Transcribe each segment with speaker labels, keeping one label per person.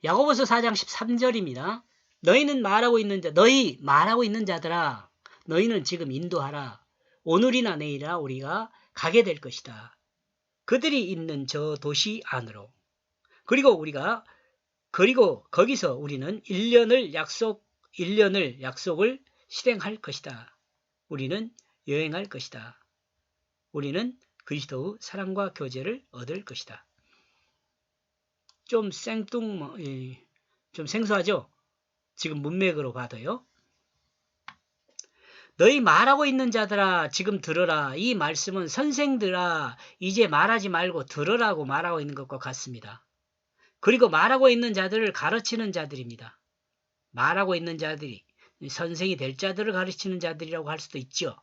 Speaker 1: 야고보서 4장 13절입니다. 너희 말하고 있는 자들아, 너희는 지금 인도하라. 오늘이나 내일이나 우리가 가게 될 것이다. 그들이 있는 저 도시 안으로. 그리고 거기서 우리는 1년을 약속을 실행할 것이다. 우리는 여행할 것이다. 우리는 그리스도의 사랑과 교제를 얻을 것이다. 좀 생소하죠? 지금 문맥으로 봐도요. 너희 말하고 있는 자들아 지금 들어라. 이 말씀은 선생들아 이제 말하지 말고 들으라고 말하고 있는 것과 같습니다. 그리고 말하고 있는 자들을 가르치는 자들입니다. 말하고 있는 자들이 선생이 될 자들을 가르치는 자들이라고 할 수도 있죠.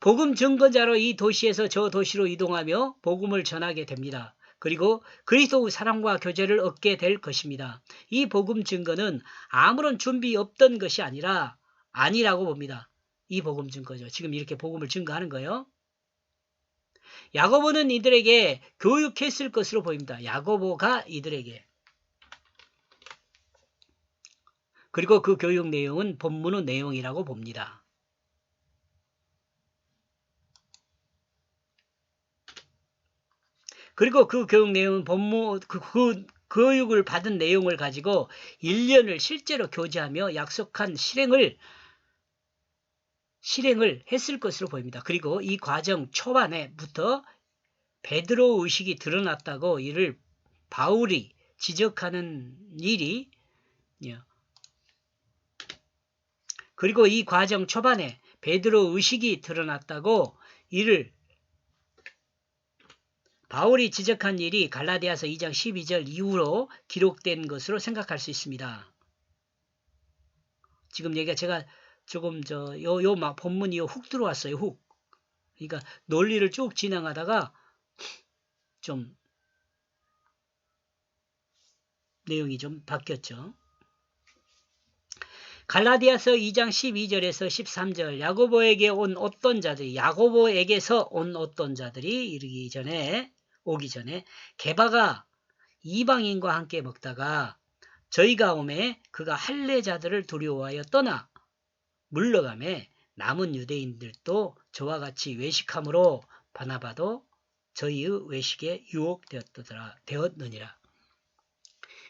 Speaker 1: 복음 증거자로 이 도시에서 저 도시로 이동하며 복음을 전하게 됩니다. 그리고 그리스도의 사랑과 교제를 얻게 될 것입니다. 이 복음 증거는 아무런 준비 없던 것이 아니라고 봅니다. 이 복음 증거죠. 지금 이렇게 복음을 증거하는 거예요. 야고보는 이들에게 교육했을 것으로 보입니다. 야고보가 이들에게. 그리고 그 교육 내용은 본문의 내용이라고 봅니다. 그리고 그 교육 내용은 그 교육을 받은 내용을 가지고 1년을 실제로 교제하며 약속한 실행을 했을 것으로 보입니다. 그리고 이 과정 초반에부터 베드로 의식이 드러났다고 이를 바울이 지적하는 일이 그리고 이 과정 초반에 베드로 의식이 드러났다고 이를 바울이 지적한 일이 갈라디아서 2장 12절 이후로 기록된 것으로 생각할 수 있습니다. 지금 제가 조금 본문이 훅 들어왔어요. 훅. 그러니까 논리를 쭉 진행하다가 좀 내용이 좀 바뀌었죠. 갈라디아서 2장 12절에서 13절 야고보에게서 온 어떤 자들이 오기 전에 게바가 이방인과 함께 먹다가 저희가 오매 그가 할례자들을 두려워하여 떠나 물러가매 남은 유대인들도 저와 같이 외식함으로 바나바도 저희의 외식에 유혹되었느니라.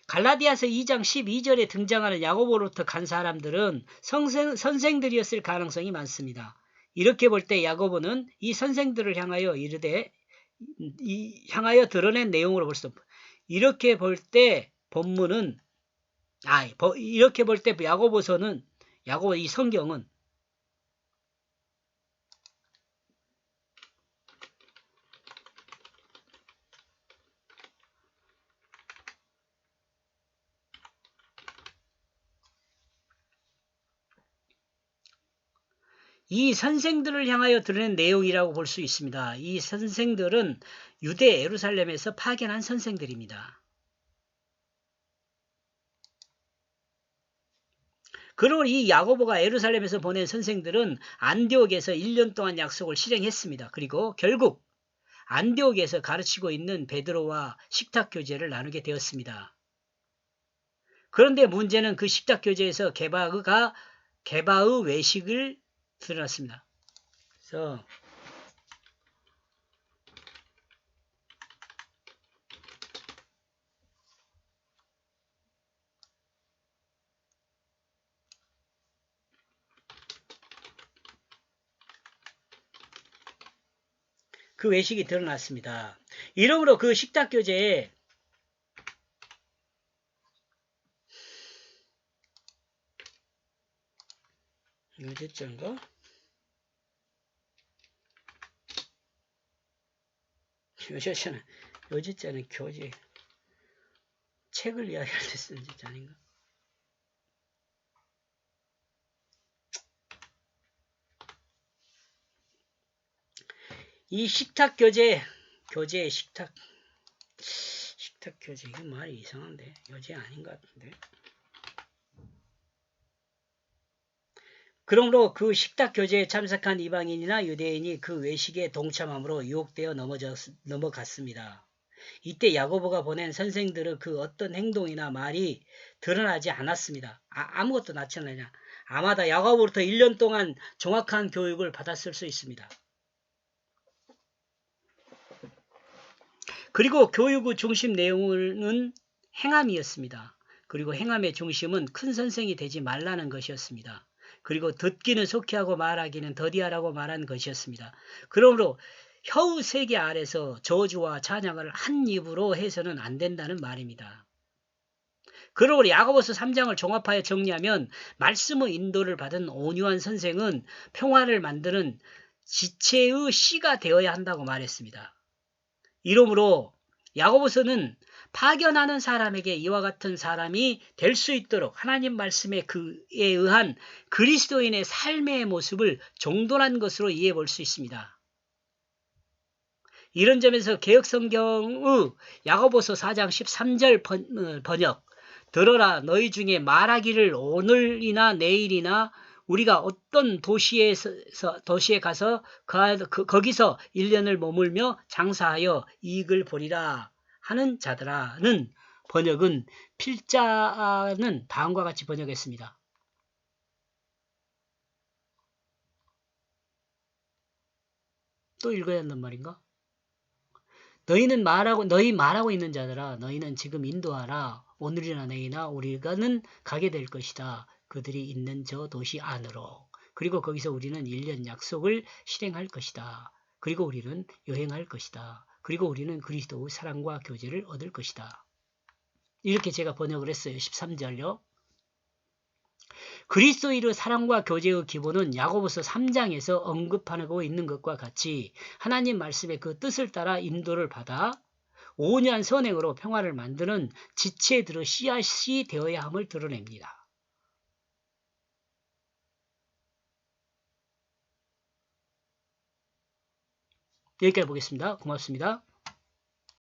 Speaker 1: 갈라디아서 2장 12절에 등장하는 야고보로부터 간 사람들은 선생들이었을 가능성이 많습니다. 이렇게 볼 때 야고보는 이 선생들을 향하여 향하여 드러낸 내용으로 볼 수 없습니다. 이렇게 볼 때 이 성경은 이 선생들을 향하여 드러낸 내용이라고 볼 수 있습니다. 이 선생들은 유대 예루살렘에서 파견한 선생들입니다. 그러므로 이 야고보가 예루살렘에서 보낸 선생들은 안디옥에서 1년 동안 약속을 실행했습니다. 그리고 결국 안디옥에서 가르치고 있는 베드로와 식탁 교제를 나누게 되었습니다. 그런데 문제는 그 식탁 교제에서 게바의 외식을 드러났습니다. 그래서 그 외식이 드러났습니다. 이러므로 그 식탁 교제에 어제자인가? 어제자는 교제 책을 이야기할 때 쓴 지 아닌가? 이 식탁 식탁 교제 이거 말이 이상한데 교제 아닌 것 같은데. 그러므로 그 식탁 교제에 참석한 이방인이나 유대인이 그 외식에 동참함으로 유혹되어 넘어갔습니다. 이때 야고보가 보낸 선생들의 그 어떤 행동이나 말이 드러나지 않았습니다. 아무것도 나타나냐. 아마도 야고보로부터 1년 동안 정확한 교육을 받았을 수 있습니다. 그리고 교육의 중심 내용은 행함이었습니다. 그리고 행함의 중심은 큰 선생이 되지 말라는 것이었습니다. 그리고 듣기는 속히 하고 말하기는 더디하라고 말한 것이었습니다. 그러므로 혀의 세계 아래서 저주와 찬양을 한 입으로 해서는 안 된다는 말입니다. 그러므로 야고보서 3장을 종합하여 정리하면 말씀의 인도를 받은 온유한 선생은 평화를 만드는 지체의 씨가 되어야 한다고 말했습니다. 이러므로 야고보서는 파견하는 사람에게 이와 같은 사람이 될 수 있도록 하나님 말씀에 그에 의한 그리스도인의 삶의 모습을 정돈한 것으로 이해해 볼 수 있습니다. 이런 점에서 개역성경의 야고보서 4장 13절 번역, 들어라 너희 중에 말하기를 오늘이나 내일이나 우리가 어떤 도시에 가서 거기서 1년을 머물며 장사하여 이익을 보리라 하는 자들아는 번역은 필자는 다음과 같이 번역했습니다. 또 읽어야 한단 말인가? 너희 말하고 있는 자들아, 너희는 지금 인도하라. 오늘이나 내일이나 우리가는 가게 될 것이다. 그들이 있는 저 도시 안으로. 그리고 거기서 우리는 1년 약속을 실행할 것이다. 그리고 우리는 여행할 것이다. 그리고 우리는 그리스도의 사랑과 교제를 얻을 것이다. 이렇게 제가 번역을 했어요. 13절요. 그리스도인의 사랑과 교제의 기본은 야고보서 3장에서 언급하고 있는 것과 같이 하나님 말씀의 그 뜻을 따라 인도를 받아 온유한 선행으로 평화를 만드는 지체들의 씨앗이 되어야 함을 드러냅니다. 여기까지 보겠습니다. 고맙습니다.